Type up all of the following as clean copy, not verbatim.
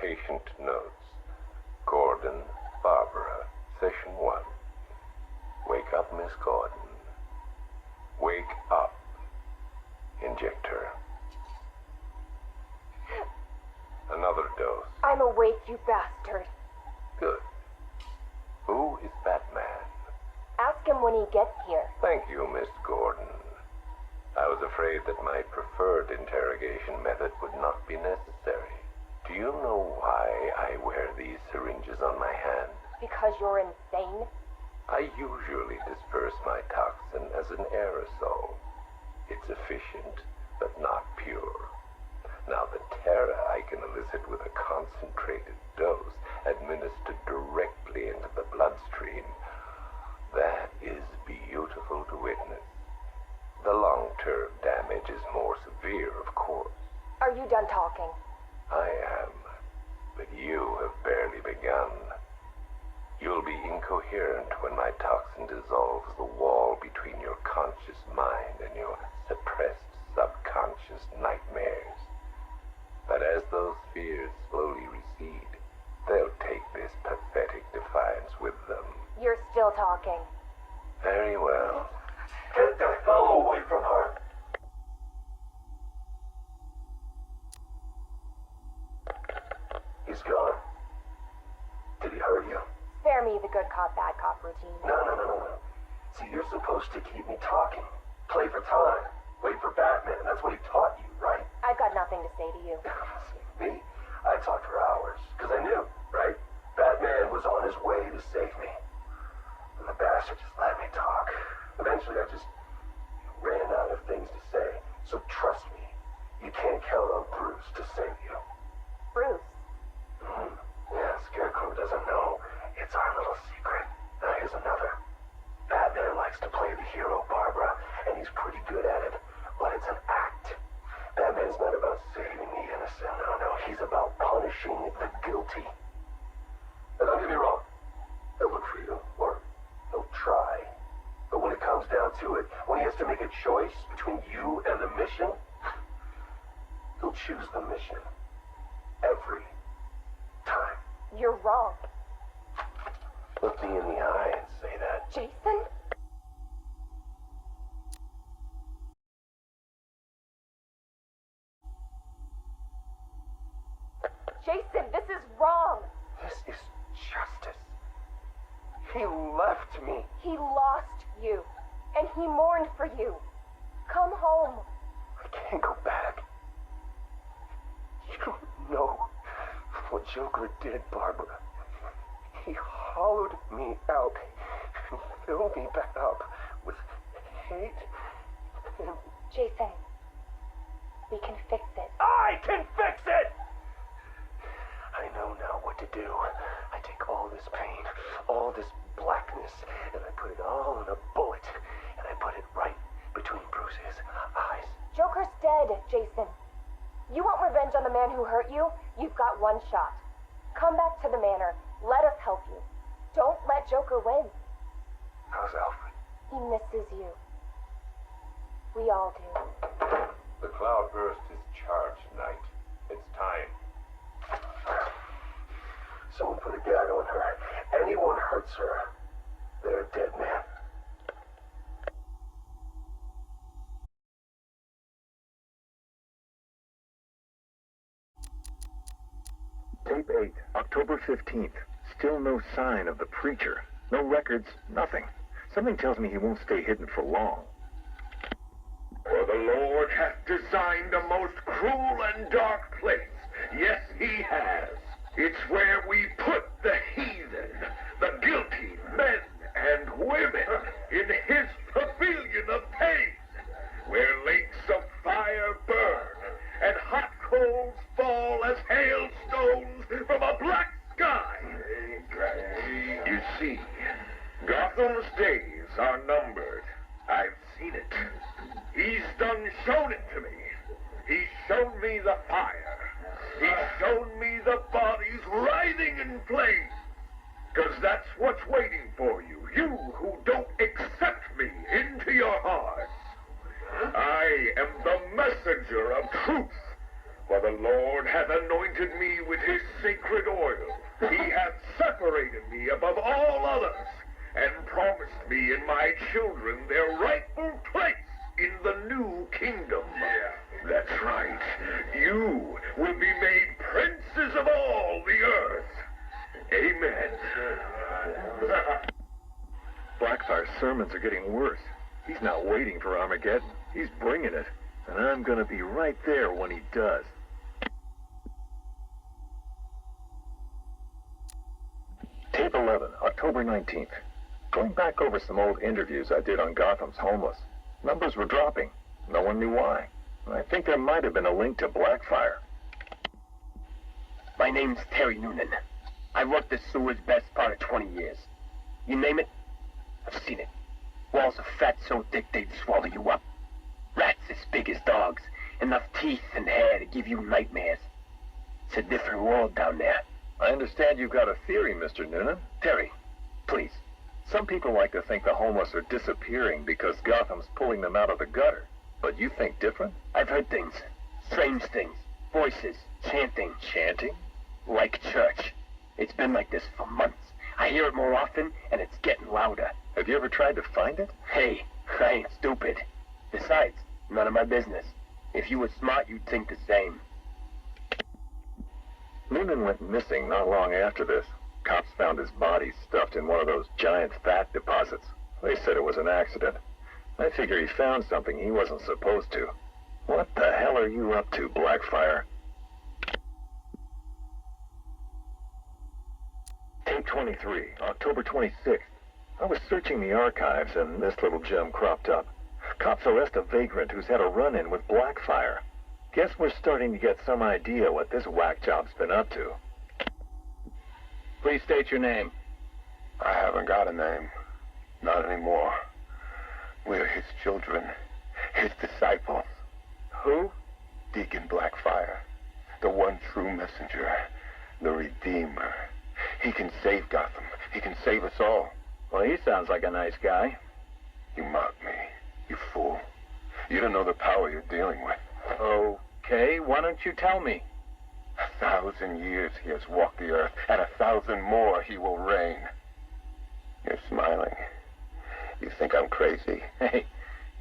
Patient notes. Gordon, Barbara, session 1. Wake up, Miss Gordon. Wake up. Inject her. Another dose. I'm awake, you bastard. Good. Who is Batman? Ask him when he gets here. Thank you, Miss Gordon. I was afraid that my preferred interrogation method would not be necessary. Do you know why I wear these syringes on my hand? Because you're insane? I usually disperse my toxin as an aerosol. It's efficient, but not pure. Now, the terror I can elicit with a concentrated dose administered directly into the bloodstream, that is beautiful to witness. The long-term damage is more severe, of course. Are you done talking? I am, but you have barely begun. You'll be incoherent when my toxin dissolves the wall between your conscious mind and your suppressed subconscious nightmares. But as those fears slowly recede, they'll take this pathetic defiance with them. You're still talking. Very well. Get the hell away from her! He's gone. Did he hurt you? Spare me the good cop, bad cop routine. No. See, you're supposed to keep me talking. Play for time. Wait for Batman. That's what he taught you, right? I've got nothing to say to you. Me? I talked for hours. Because I knew, right? Batman was on his way to save me. And the bastard just let me talk. Eventually, I just ran out of things to say. So trust me, you can't count on Bruce to save you. Bruce? Yeah, Scarecrow doesn't know. It's our little secret. Now here's another. Batman likes to play the hero, Barbara, and he's pretty good at it. But it's an act. Batman's not about saving the innocent. No. He's about punishing the guilty. Now, don't get me wrong. He'll look for you, or he'll try. But when it comes down to it, when he has to make a choice between you and the mission, he'll choose the mission. Every time. You're wrong. Look me in the eye and say that. Jason? Jason, this is wrong. This is justice. He left me. He lost you, and he mourned for you. Come home. I can't go back. You don't know what Joker did, Barbara. He hollowed me out and filled me back up with hate and... Jason, we can fix it. I can fix it! I know now what to do. I take all this pain, all this blackness, and I put it all in a bullet, and I put it right between Bruce's eyes. Joker's dead, Jason. You want revenge on the man who hurt you? You've got one shot. Come back to the manor. Let us help you. Don't let Joker win. How's Alfred? He misses you. We all do. The cloudburst is charged, Knight. It's time. Someone put a gag on her. Anyone hurts her, they're a dead man. Tape 8, October 15th. Still no sign of the preacher. No records, nothing. Something tells me he won't stay hidden for long. For the Lord hath designed a most cruel and dark place. Yes, he has. It's where we put the heathen, the guilty men and women, in his pavilion of pain, where lakes of fire burn and hot coals fall as hailstones from a black sky. You see, Gotham's days are numbered. I've seen it. He's done shown it to me. He's shown me the fire. He's shown me the bodies writhing in flames. 'Cause that's what's waiting for you. You who don't accept me into your hearts. I am the messenger of truth. For the Lord hath anointed me with his sacred oil. He hath separated me above all others, and promised me and my children their rightful place in the new kingdom. That's right. You will be made princes of all the earth. Amen. Blackfire's sermons are getting worse. He's not waiting for Armageddon. He's bringing it. And I'm gonna be right there when he does. Tape 11, October 19th. Going back over some old interviews I did on Gotham's homeless. Numbers were dropping. No one knew why. I think there might have been a link to Blackfire. My name's Terry Noonan. I worked the sewers best part of 20 years. You name it, I've seen it. Walls of fat so thick they'd swallow you up. Rats as big as dogs. Enough teeth and hair to give you nightmares. It's a different world down there. I understand you've got a theory, Mr. Noonan. Terry, please. Some people like to think the homeless are disappearing because Gotham's pulling them out of the gutter. But you think different? I've heard things. Strange things. Voices. Chanting. Chanting? Like church. It's been like this for months. I hear it more often, and it's getting louder. Have you ever tried to find it? Hey, I ain't stupid. Besides, none of my business. If you were smart, you'd think the same. Noonan went missing not long after this. Cops found his body stuffed in one of those giant fat deposits. They said it was an accident. I figure he found something he wasn't supposed to. What the hell are you up to, Blackfire? Tape 23, October 26th. I was searching the archives and this little gem cropped up. Cops arrest a vagrant who's had a run-in with Blackfire. Guess we're starting to get some idea what this whack job's been up to. Please state your name. I haven't got a name. Not anymore. We're his children. His disciples. Who? Deacon Blackfire. The one true messenger. The Redeemer. He can save Gotham. He can save us all. Well, he sounds like a nice guy. You mock me, you fool. You don't know the power you're dealing with. Okay, why don't you tell me? 1,000 years he has walked the earth, and 1,000 more he will reign. You're smiling. You think I'm crazy. Hey,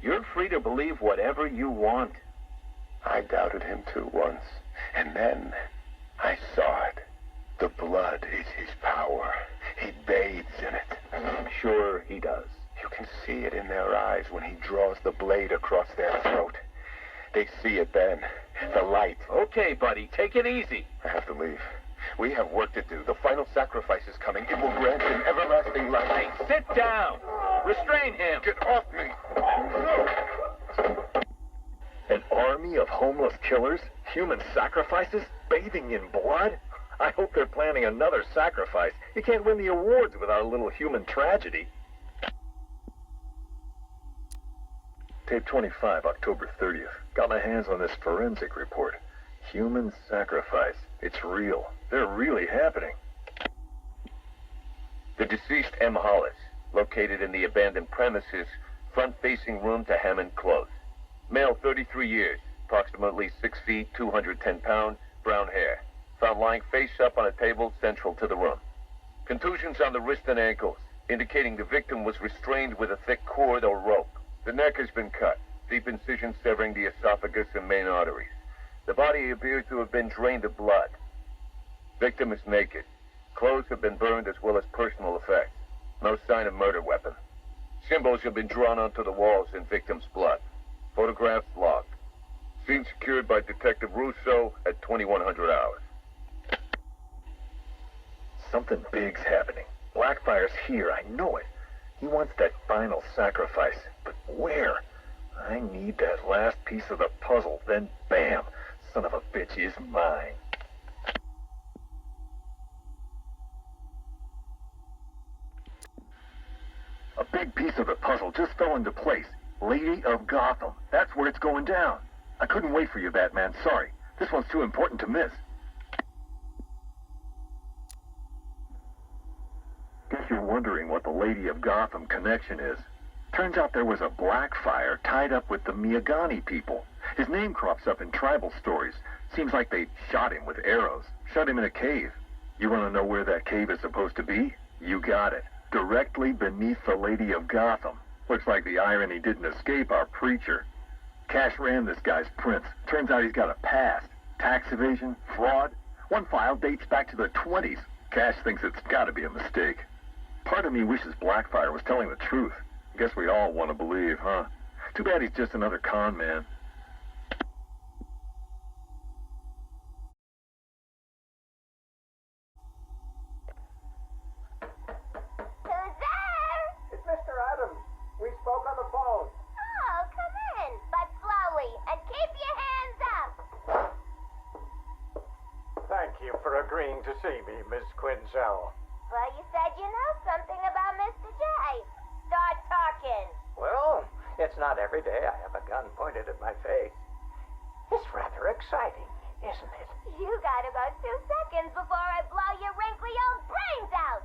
you're free to believe whatever you want. I doubted him too once, and then I saw it. The blood is his power. He bathes in it. I'm sure he does. You can see it in their eyes when he draws the blade across their throat. They see it then. The light. Okay, buddy, take it easy. I have to leave. We have work to do. The final sacrifice is coming. It will grant him everlasting life. Hey, sit down. Restrain him. Get off me. An army of homeless killers? Human sacrifices? Bathing in blood? I hope they're planning another sacrifice. You can't win the awards without a little human tragedy. Tape 25, October 30th. Got my hands on this forensic report. Human sacrifice. It's real. They're really happening. The deceased M. Hollis, located in the abandoned premises, front-facing room to Hammond Close. Male, 33 years, approximately 6 feet, 210 pounds, brown hair. Found lying face up on a table central to the room. Contusions on the wrist and ankles, indicating the victim was restrained with a thick cord or rope. The neck has been cut, deep incision severing the esophagus and main arteries. The body appears to have been drained of blood. Victim is naked. Clothes have been burned as well as personal effects. No sign of murder weapon. Symbols have been drawn onto the walls in victim's blood. Photographs logged. Scene secured by Detective Russo at 2100 hours. Something big's happening. Blackfire's here, I know it. He wants that final sacrifice. But where? I need that last piece of the puzzle, then bam! Son of a bitch is mine. A big piece of the puzzle just fell into place. Lady of Gotham. That's where it's going down. I couldn't wait for you, Batman. Sorry. This one's too important to miss. Guess you're wondering what the Lady of Gotham connection is. Turns out there was a Blackfire tied up with the Miyagani people. His name crops up in tribal stories. Seems like they shot him with arrows, shut him in a cave. You want to know where that cave is supposed to be? You got it. Directly beneath the Lady of Gotham. Looks like the irony didn't escape our preacher. Cash ran this guy's prints. Turns out he's got a past. Tax evasion, fraud. One file dates back to the 20s. Cash thinks it's got to be a mistake. Part of me wishes Blackfire was telling the truth. Guess we all want to believe, huh? Too bad he's just another con man. Who's there? It's Mr. Adams. We spoke on the phone. Oh, come in, but slowly, and keep your hands up. Thank you for agreeing to see me, Miss Quinzel. Well, you said you know something about Mr. J. Start talking. Well, it's not every day I have a gun pointed at my face. It's rather exciting, isn't it? You got about 2 seconds before I blow your wrinkly old brains out.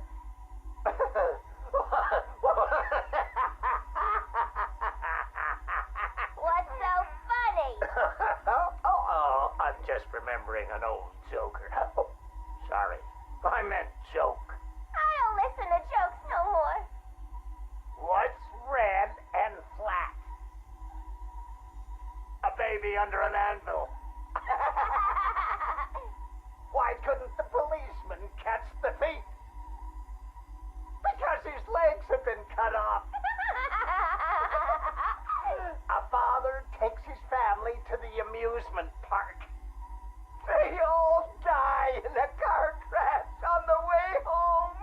What's so funny? I'm just remembering an old joker. Oh, sorry. I meant joke. I don't listen to jokes no more. What's red and flat? A baby under an anvil. Why couldn't the policeman catch the thief? Because his legs have been cut off. A father takes his family to the amusement park. They all die in a car crash on the way home.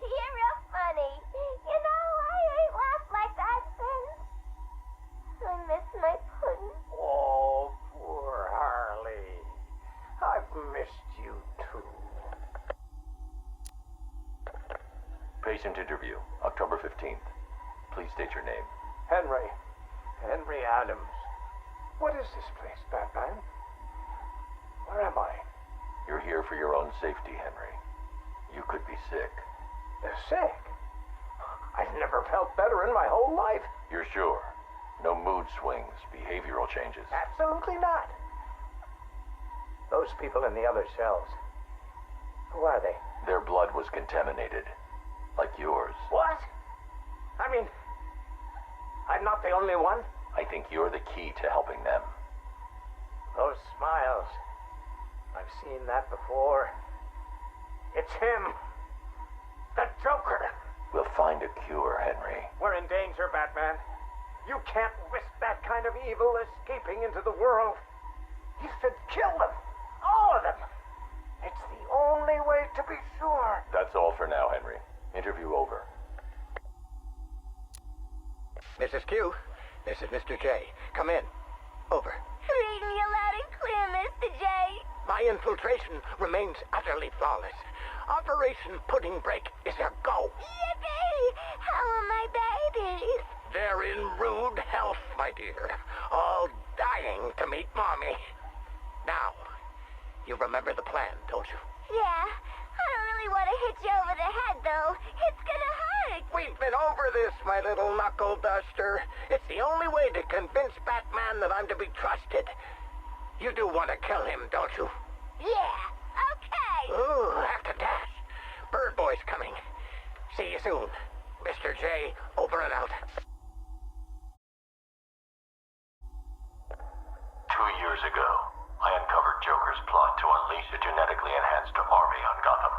You're real funny. You know, I ain't laughed like that since. I miss my pudding. Oh, poor Harley. I've missed you too. Patient interview, October 15th. Please state your name. Henry Adams. What is this place, Batman? Where am I? You're here for your own safety, Henry. You could be sick. Sick? I've never felt better in my whole life. You're sure? No mood swings, behavioral changes. Absolutely not. Those people in the other cells. Who are they? Their blood was contaminated. Like yours. What? I mean, I'm not the only one. I think you're the key to helping them. Those smiles. I've seen that before. It's him. The Joker. We'll find a cure, Henry. We're in danger, Batman. You can't risk that kind of evil escaping into the world. You should kill them. All of them. It's the only way to be sure. That's all for now, Henry. Interview over. Mrs. Q, this is Mr. J. Come in. Over. Reading you loud and clear, Mr. J. My infiltration remains utterly flawless. Operation Pudding Break is a go. Yippee! How are my babies? They're in rude health, my dear. All dying to meet Mommy. Now, you remember the plan, don't you? Yeah. I don't really want to hit you over the head, though. It's gonna hurt. We've been over this, my little knuckle duster. It's the only way to convince Batman that I'm to be trusted. You do want to kill him, don't you? Yeah. Okay. Ooh, have to dash. Bird Boy's coming. See you soon. Mr. J, over and out. 2 years ago, I uncovered Joker's plot to unleash a genetically enhanced army on Gotham.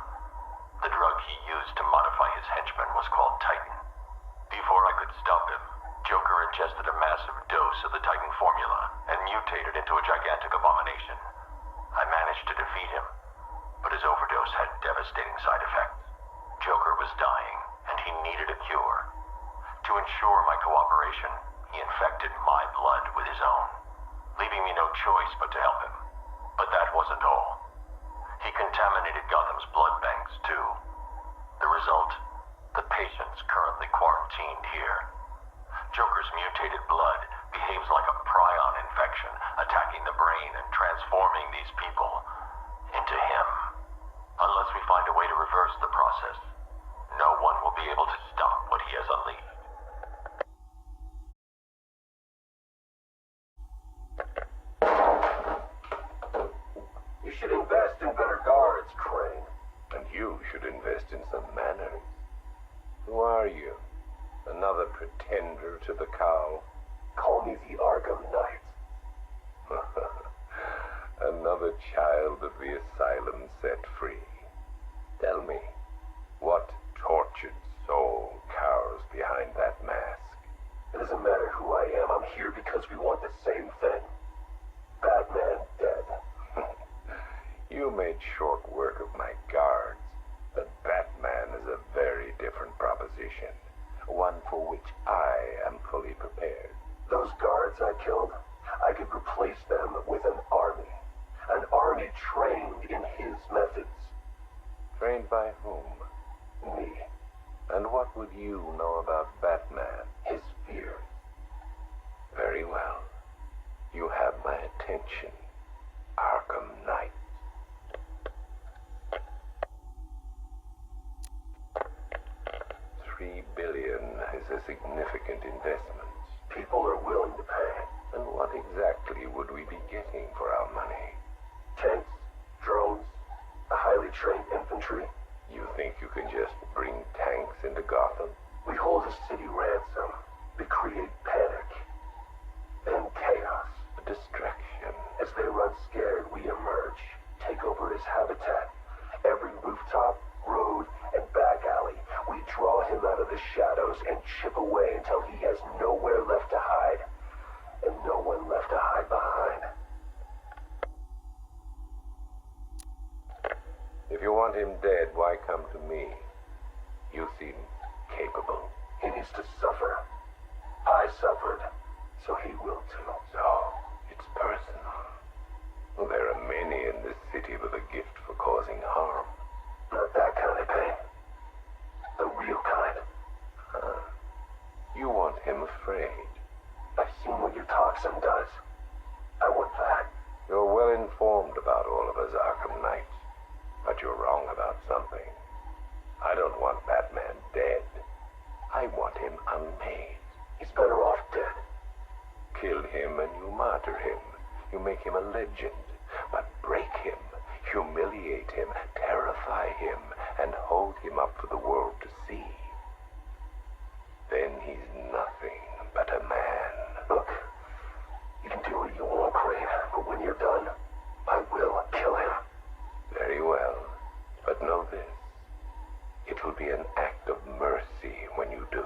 The drug he used to modify his henchmen was called Titan. Before I could stop him, Joker ingested a massive dose of the Titan formula and mutated into a gigantic abomination. I managed to defeat him, but his overdose had devastating side effects. Joker was dying, and he needed a cure. To ensure my cooperation, he infected my blood with his own, leaving me no choice but to help him. But that wasn't all. He contaminated Gotham's blood banks, too. The result? The patients currently quarantined here. Joker's mutated blood behaves like a prion infection, attacking the brain and transforming these people into him. Unless we find a way to reverse the process, no one will be able to stop what he has unleashed. should invest in some manners. Who are you? Another pretender to the cow? Call me the Arkham Knight. Another child of the asylum set free. Tell me, what tortured soul cowers behind that mask? It doesn't matter who I am. I'm here because we want the same thing. Batman dead. You made short work of my guards, but Batman is a very different proposition. One for which I am fully prepared. Those guards I killed, I could replace them with an army. An army trained in his methods. Trained by whom? Me. And what would you know about Batman? His fear. Very well. You have my attention, Arkham Knight. $3 billion is a significant investment. People are willing to pay. And what exactly would we be getting for our money? Tanks, drones, a highly trained infantry. You think you can just bring tanks into Gotham? We hold a city ransom. We create panic. Then chaos. A distraction. As they run scared, we emerge. Take over his habitat. Every rooftop, road, and back alley. We draw him out of the shadows and chip away until he has nowhere left to hide. And no one left to hide behind. If you want him dead, why come to me? You seem capable. He needs to suffer. I suffered, so he will too. So, it's personal. Well, there are many in this city with a gift for causing harm. Not that kind of pain. The real kind. You want him afraid. I've seen what your toxin does. I want that. You're well informed about all of us, Arkham Knight. But you're wrong about something. I don't want Batman dead. I want him unmade. He's better off dead. Kill him and you martyr him. You make him a legend. But break him, humiliate him, terrify him, and hold him up for the world to see. Then he's nothing but a man. Look, you can do what you want, Crane, but when you're done, I will kill him. Very well, but know this. It will be an act of mercy when you do.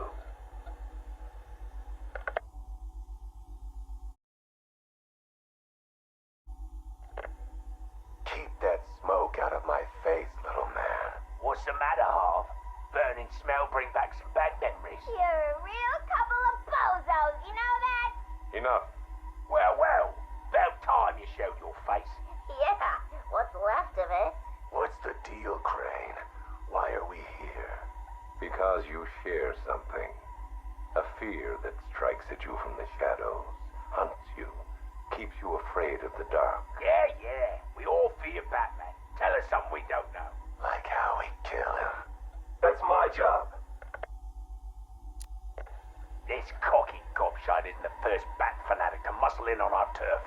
Keep that smoke out of my face, little man. What's the matter, Harv? Burning smell bring back some bad memories. You're a real couple of bozos, you know that? Enough. Well, about time you showed your face. Yeah, what's left of it? What's the deal, Crane? Why are we here? Because you share something. A fear that strikes at you from the shadows, hunts you, keeps you afraid of the dark. Yeah. We all fear Batman. Tell us something we don't know. Like how we kill him. That's my job. This cocky gobshite isn't the first bat fanatic to muscle in on our turf.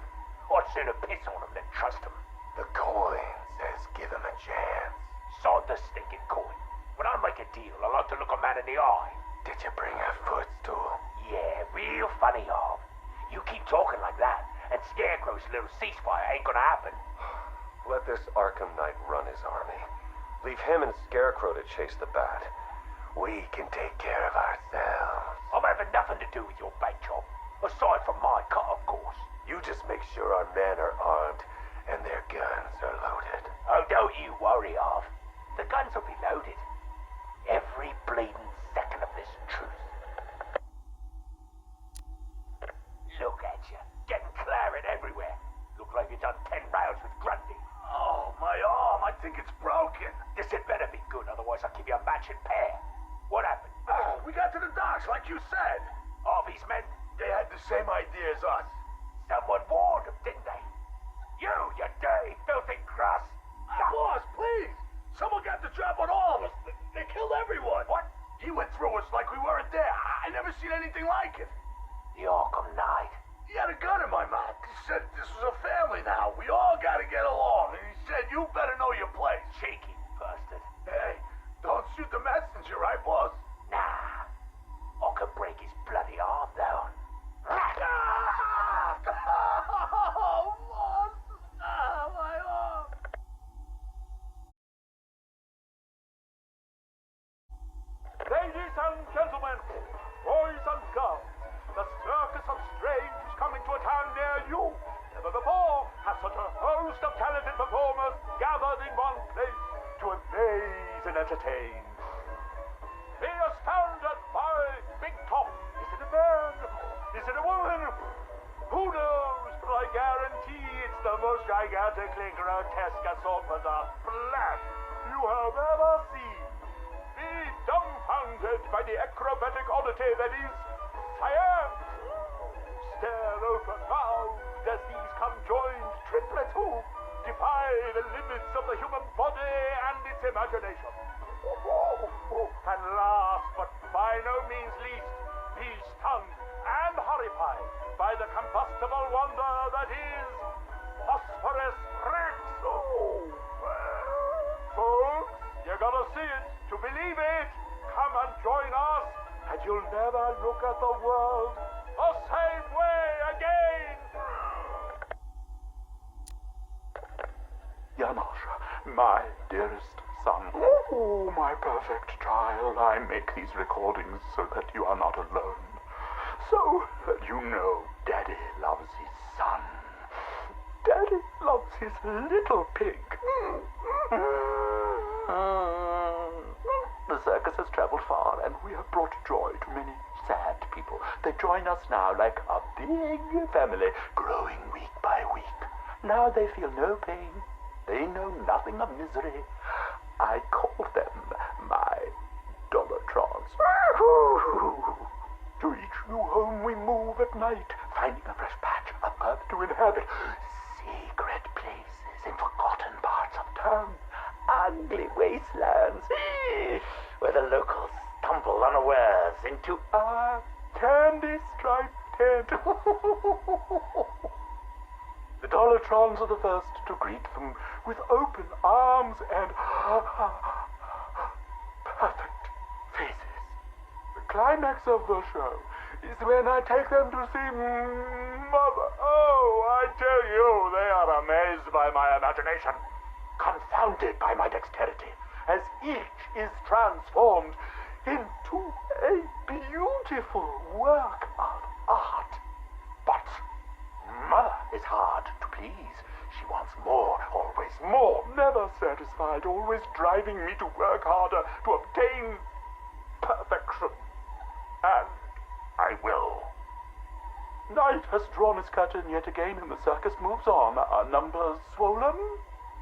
I'd sooner piss on him than trust him. The coin says give him a chance. Sod the stinking coin. When I make a deal, I like to look a man in the eye. Did you bring a footstool? Yeah, real funny, Harv. You keep talking like that, and Scarecrow's little ceasefire ain't gonna happen. Let this Arkham Knight run his army. Leave him and Scarecrow to chase the bat. We can take care of ourselves. I'm having nothing to do with your bait job. Aside from my cut, of course. You just make sure our men are armed and their guns are loaded. Oh, don't you worry, Harv. The guns will be loaded. Every bleeding second of this truce. Look at you, getting claret everywhere. Look like you've done 10 rounds with Grundy. Oh, my arm. I think it's broken. This had better be good, otherwise I'll give you a matching pair. What happened? We got to the docks, like you said. Harvey's men? They had the same idea as us. Someone warned them, didn't they? You dirty, filthy grass. Boss, please. Someone got the drop on all of us. They killed everyone. What? He went through us like we weren't there. I never seen anything like it. The Arkham Knight. He had a gun in my mouth. He said this was a family now. We all got to get along. And he said, you better know your place. Cheeky bastard. Hey, the most gigantically grotesque assortment of flesh you have ever seen. Be dumbfounded by the acrobatic oddity that is science. Stare open-mouthed as these conjoined triplets who defy the limits of the human body and its imagination. And last, but by no means least, be stunned and horrified by the combustible wonder that is phosphorus Rex. Folks, you gotta see it to believe it. Come and join us, and you'll never look at the world the same way again. Janosch, my dearest son. Oh, my perfect child. I make these recordings so that you are not alone. So that you know Daddy loves his son. Daddy loves his little pig. The circus has traveled far, and we have brought joy to many sad people. They join us now like a big family, growing week by week. Now they feel no pain. They know nothing of misery. I call them my Dollartrons. To each new home we move at night, finding a fresh patch of earth to inhabit. Secret places in forgotten parts of town. Ugly wastelands where the locals stumble unawares into our candy-striped tent. The Dollartrons are the first to greet them with open arms and perfect faces. The climax of the show is when I take them to see Mother. Oh, I tell you, they are amazed by my imagination, confounded by my dexterity, as each is transformed into a beautiful work of art. But Mother is hard to please. She wants more, always more, never satisfied, always driving me to work harder to obtain perfection. And I will. Night has drawn its curtain yet again, and the circus moves on, our numbers swollen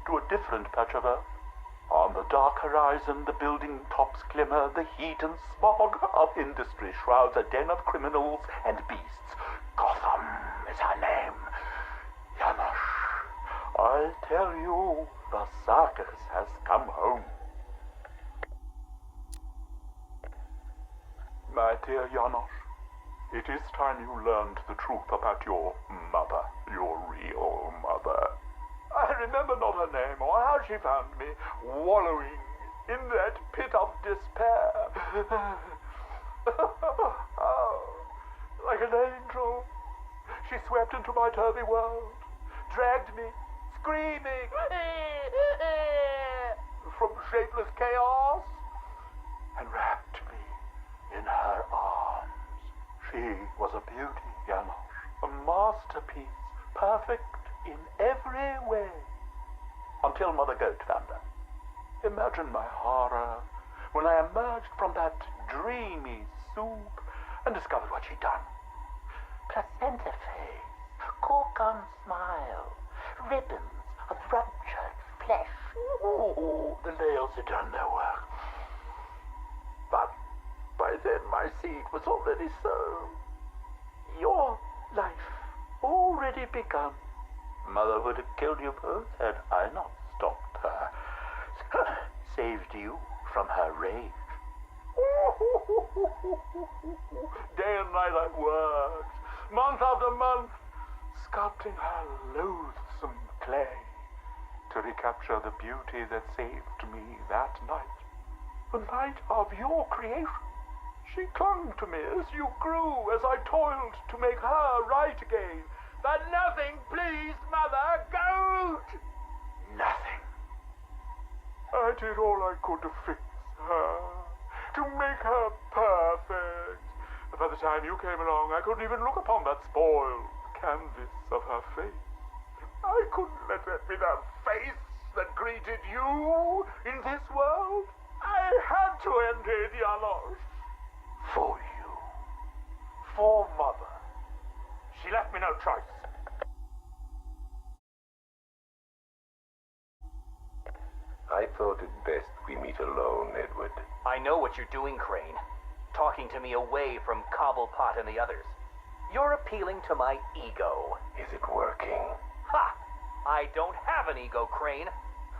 to a different patch of earth. On the dark horizon, the building tops glimmer, the heat and smog of industry shrouds a den of criminals and beasts. Gotham is her name. Janosch, I'll tell you, the circus has come home. My dear Janosch, it is time you learned the truth about your mother, your real mother. I remember not her name or how she found me, wallowing in that pit of despair. Oh, like an angel, she swept into my turvy world, dragged me, screaming, from shapeless chaos, and wrapped me in her arms. She was a beauty, Janosch, a masterpiece, perfect in every way, until Mother Goat found her. Imagine my horror when I emerged from that dreamy soup and discovered what she'd done. Placenta face, cork-on smile, ribbons of ruptured flesh. Ooh, the nails had done their work. But by then my seed was already sown. Your life already begun. Mother would have killed you both had I not stopped her. Saved you from her rage. Day and night I worked, month after month, sculpting her loathsome clay to recapture the beauty that saved me that night. The night of your creation. She clung to me as you grew, as I toiled to make her right again. But nothing pleased Mother Goat. Nothing. I did all I could to fix her, to make her perfect. But by the time you came along, I couldn't even look upon that spoiled canvas of her face. I couldn't let that be the face that greeted you in this world. I had to end it, Janosch. For you. For Mother. She left me no choice. thought it best we meet alone, Edward. I know what you're doing, Crane. Talking to me away from Cobblepot and the others. You're appealing to my ego. Is it working? Ha! I don't have an ego, Crane.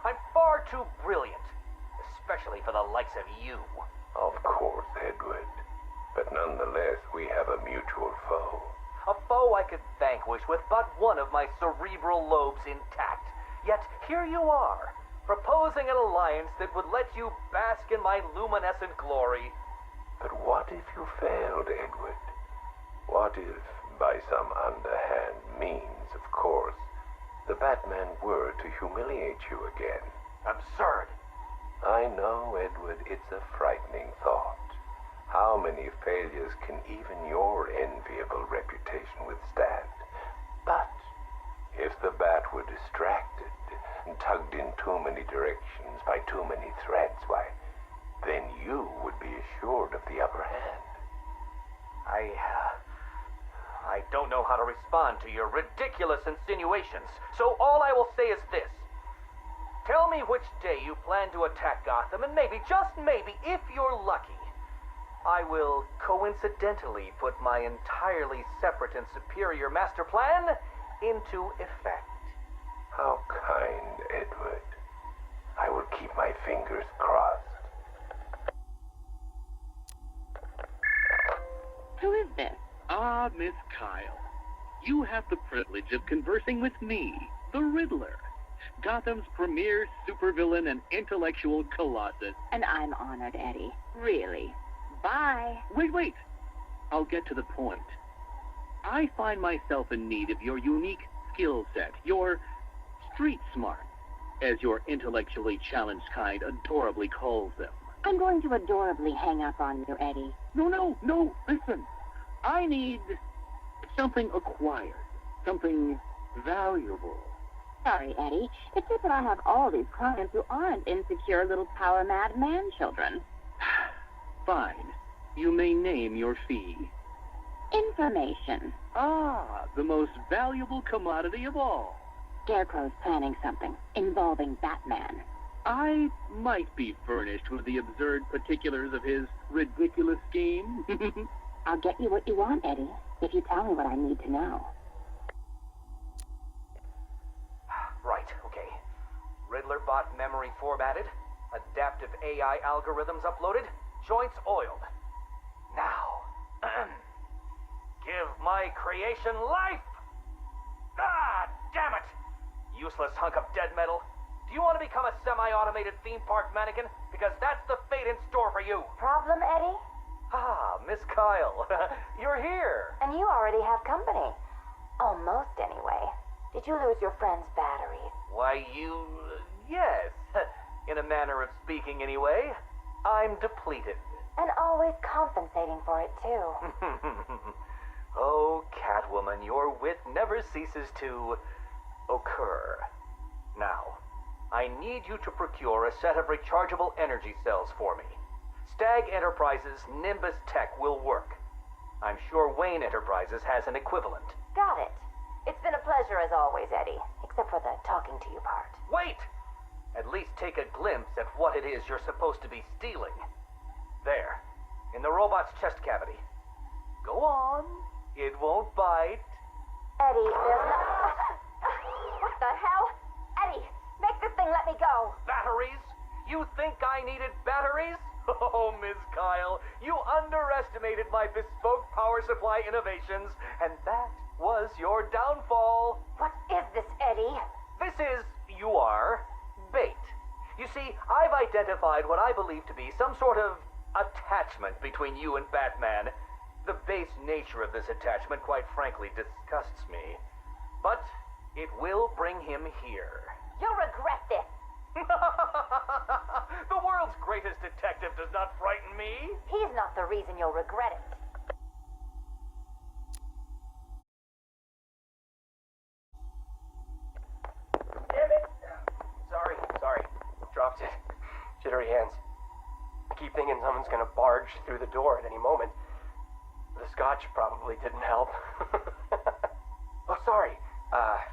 I'm far too brilliant. Especially for the likes of you. Of course, Edward. But nonetheless, we have a mutual foe. A foe I could vanquish with but one of my cerebral lobes intact. Yet here you are, proposing an alliance that would let you bask in my luminescent glory. But what if you failed, Edward? What if, by some underhand means, of course, the Batman were to humiliate you again? Absurd. I know, Edward, it's a frightening thought. How many failures can even your enviable reputation withstand? But if the Bat were distracted and tugged in too many directions by too many threads, why, then you would be assured of the upper hand. I don't know how to respond to your ridiculous insinuations, so all I will say is this. Tell me which day you plan to attack Gotham, and maybe, just maybe, if you're lucky, I will coincidentally put my entirely separate and superior master plan into effect. How kind, Edward. I will keep my fingers crossed. Who is this? Ah, Miss Kyle. You have the privilege of conversing with me, the Riddler, Gotham's premier supervillain and intellectual colossus. And I'm honored, Eddie. Really. Bye. Wait. I'll get to the point. I find myself in need of your unique skill set, your street smart, as your intellectually challenged kind adorably calls them. I'm going to adorably hang up on you, Eddie. No, listen. I need something acquired, something valuable. Sorry, Eddie. It's just that I have all these clients who aren't insecure little power-mad man-children. Fine. You may name your fee. Information. Ah, the most valuable commodity of all. Scarecrow's planning something involving Batman. I might be furnished with the absurd particulars of his ridiculous scheme. I'll get you what you want, Eddie, if you tell me what I need to know. Right, okay. Riddler bot memory formatted, adaptive AI algorithms uploaded, joints oiled. Now, give my creation life! Ah, damn it! Useless hunk of dead metal. Do you want to become a semi-automated theme park mannequin? Because that's the fate in store for you. Problem, Eddie? Ah, Miss Kyle, you're here. And you already have company. Almost, anyway. Did you lose your friend's batteries? Why, yes. In a manner of speaking, anyway. I'm depleted. And always compensating for it, too. Oh, Catwoman, your wit never ceases to occur. Now, I need you to procure a set of rechargeable energy cells for me. Stagg Enterprises' Nimbus Tech will work. I'm sure Wayne Enterprises has an equivalent. Got it. It's been a pleasure as always, Eddie. Except for the talking to you part. Wait! At least take a glimpse at what it is you're supposed to be stealing. There, in the robot's chest cavity. Go on. It won't bite. Eddie, there's no... What the hell? Eddie, make this thing let me go. Batteries? You think I needed batteries? Oh, Miss Kyle, you underestimated my bespoke power supply innovations, and that was your downfall. What is this, Eddie? This is, bait. You see, I've identified what I believe to be some sort of attachment between you and Batman. The base nature of this attachment, quite frankly, disgusts me. But it will bring him here. You'll regret this. The world's greatest detective does not frighten me. He's not the reason you'll regret it. Damn it! Sorry. Dropped it. Jittery hands. I keep thinking someone's gonna barge through the door at any moment. The scotch probably didn't help. Oh, sorry.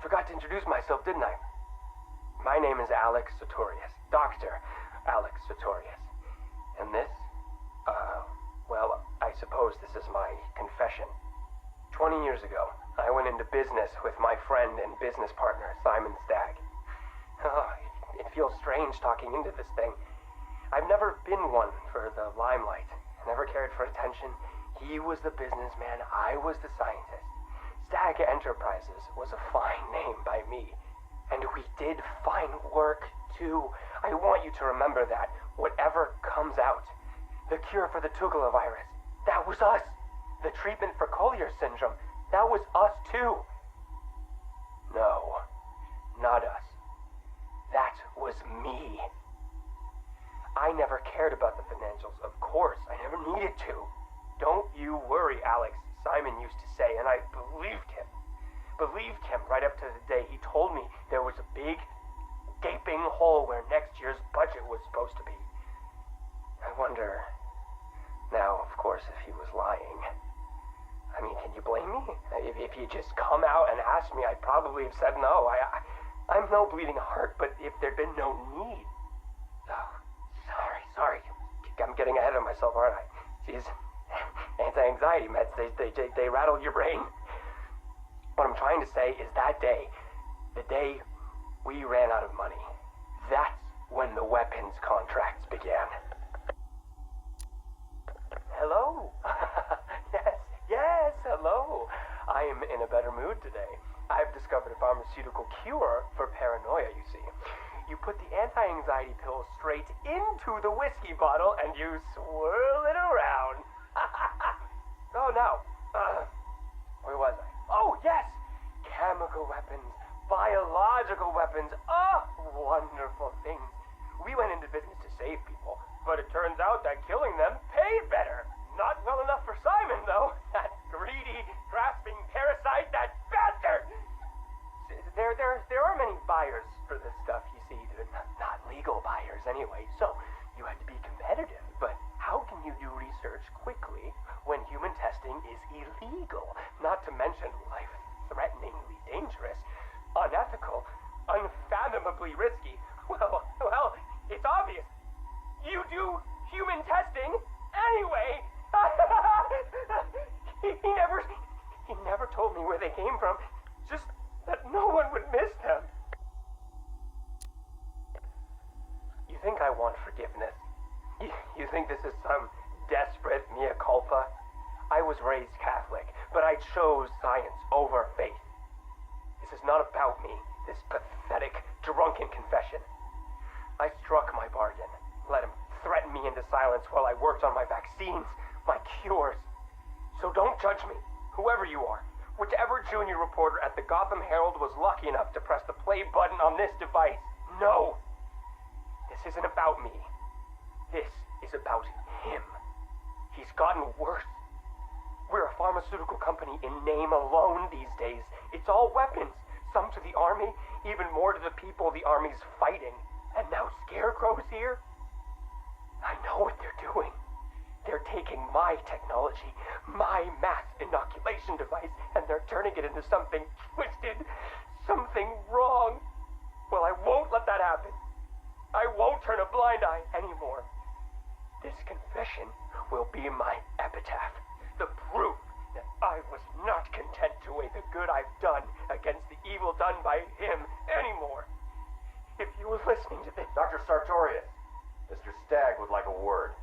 Forgot to introduce myself, didn't I? My name is Alex Sartorius. Dr. Alex Sartorius. And this? Well, I suppose this is my confession. 20 years ago, I went into business with my friend and business partner, Simon Stagg. Oh, it feels strange talking into this thing. I've never been one for the limelight. Never cared for attention. He was the businessman, I was the scientist. Stagg Enterprises was a fine name by me. And we did fine work, too. I want you to remember that. Whatever comes out. The cure for the Tugela virus, that was us. The treatment for Collier syndrome, that was us, too. No, not us. That was me. I never cared about the financials, of course. I never needed to. Don't you worry, Alex, Simon used to say, and I believed him. Believed him right up to the day he told me there was a big, gaping hole where next year's budget was supposed to be. I wonder, now, of course, if he was lying. I mean, can you blame me? If he just come out and asked me, I'd probably have said no. I'm no bleeding heart, but if there'd been no need... Oh, sorry. I'm getting ahead of myself, aren't I? Jeez. Anti-anxiety meds, they rattle your brain. What I'm trying to say is that day, the day we ran out of money, that's when the weapons contracts began. Hello? Yes, hello. I am in a better mood today. I've discovered a pharmaceutical cure for paranoia, you see. You put the anti-anxiety pill straight into the whiskey bottle and you swirl it around. Oh, no. Where was I? Oh, yes! Chemical weapons, biological weapons. Oh, wonderful things. We went into business to save people, but it turns out that killing them paid better. Not well enough for Simon, though. That greedy, grasping parasite, that bastard! There are many buyers for this stuff, you see. They're not legal buyers anyway, so you had to be competitive. But how can you do research quickly when human testing is illegal? Not to mention life-threateningly dangerous, unethical, unfathomably risky. Well, it's obvious. You do human testing anyway. He never told me where they came from. Just that no one would miss them. You think I want forgiveness? You think this is some desperate mea culpa? I was raised Catholic, but I chose science over faith. This is not about me, this pathetic, drunken confession. I struck my bargain, let him threaten me into silence while I worked on my vaccines, my cures. So don't judge me, whoever you are. Whichever junior reporter at the Gotham Herald was lucky enough to press the play button on this device. No! This isn't about me. This is about him. He's gotten worse. We're a pharmaceutical company in name alone these days. It's all weapons. Some to the army, even more to the people the army's fighting. And now Scarecrow's here? I know what they're doing. They're taking my technology, my mass inoculation device, and they're turning it into something twisted, something wrong. Well, I won't let that happen. I won't turn a blind eye anymore. This confession will be my epitaph, the proof that I was not content to weigh the good I've done against the evil done by him anymore. If you were listening to this... Dr. Sartorius, Mr. Stagg would like a word.